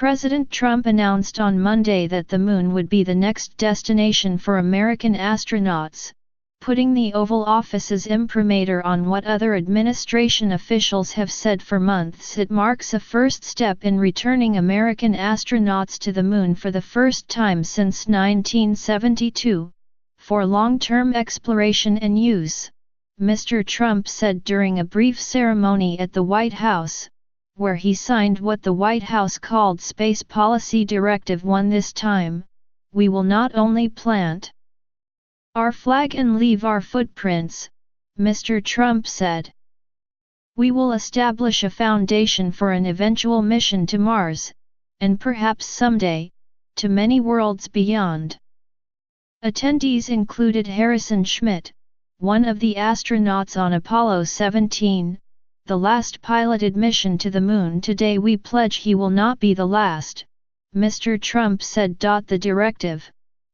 President Trump announced on Monday that the Moon would be the next destination for American astronauts, putting the Oval Office's imprimatur on what other administration officials have said for months. It marks a first step in returning American astronauts to the Moon for the first time since 1972, for long-term exploration and use, Mr. Trump said during a brief ceremony at the White House, where he signed what the White House called Space Policy Directive 1. This time, we will not only plant our flag and leave our footprints, Mr. Trump said. We will establish a foundation for an eventual mission to Mars, and perhaps someday, to many worlds beyond. Attendees included Harrison Schmitt, one of the astronauts on Apollo 17, the last piloted mission to the Moon. Today we pledge he will not be the last, Mr. Trump said. The directive,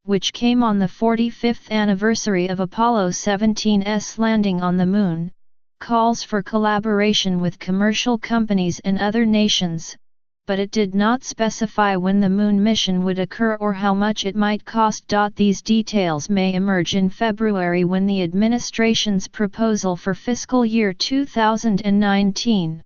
which came on the 45th anniversary of Apollo 17's landing on the Moon, calls for collaboration with commercial companies and other nations, but it did not specify when the Moon mission would occur or how much it might cost. These details may emerge in February when the administration's proposal for fiscal year 2019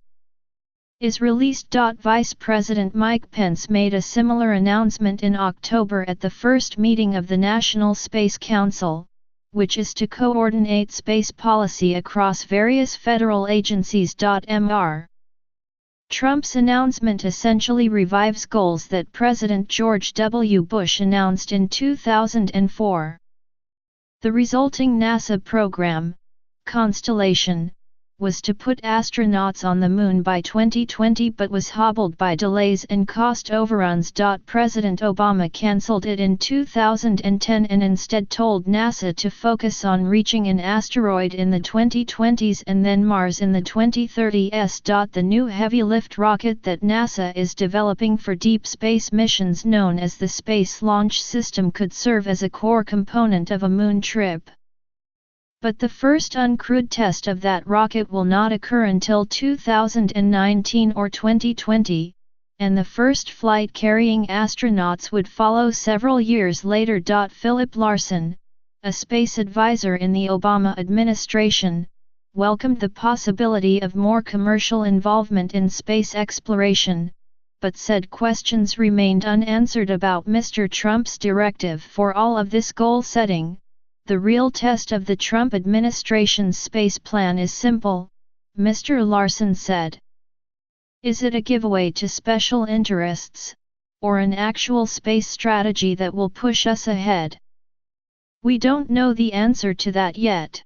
is released. Vice President Mike Pence made a similar announcement in October at the first meeting of the National Space Council, which is to coordinate space policy across various federal agencies. Mr. Trump's announcement essentially revives goals that President George W. Bush announced in 2004. The resulting NASA program, Constellation, was to put astronauts on the Moon by 2020 but was hobbled by delays and cost overruns. President Obama cancelled it in 2010 and instead told NASA to focus on reaching an asteroid in the 2020s and then Mars in the 2030s. The new heavy-lift rocket that NASA is developing for deep space missions, known as the Space Launch System, could serve as a core component of a Moon trip. But the first uncrewed test of that rocket will not occur until 2019 or 2020, and the first flight carrying astronauts would follow several years later. Philip Larson, a space advisor in the Obama administration, welcomed the possibility of more commercial involvement in space exploration, but said questions remained unanswered about Mr. Trump's directive. For all of this goal setting, the real test of the Trump administration's space plan is simple, Mr. Larson said. Is it a giveaway to special interests, or an actual space strategy that will push us ahead? We don't know the answer to that yet.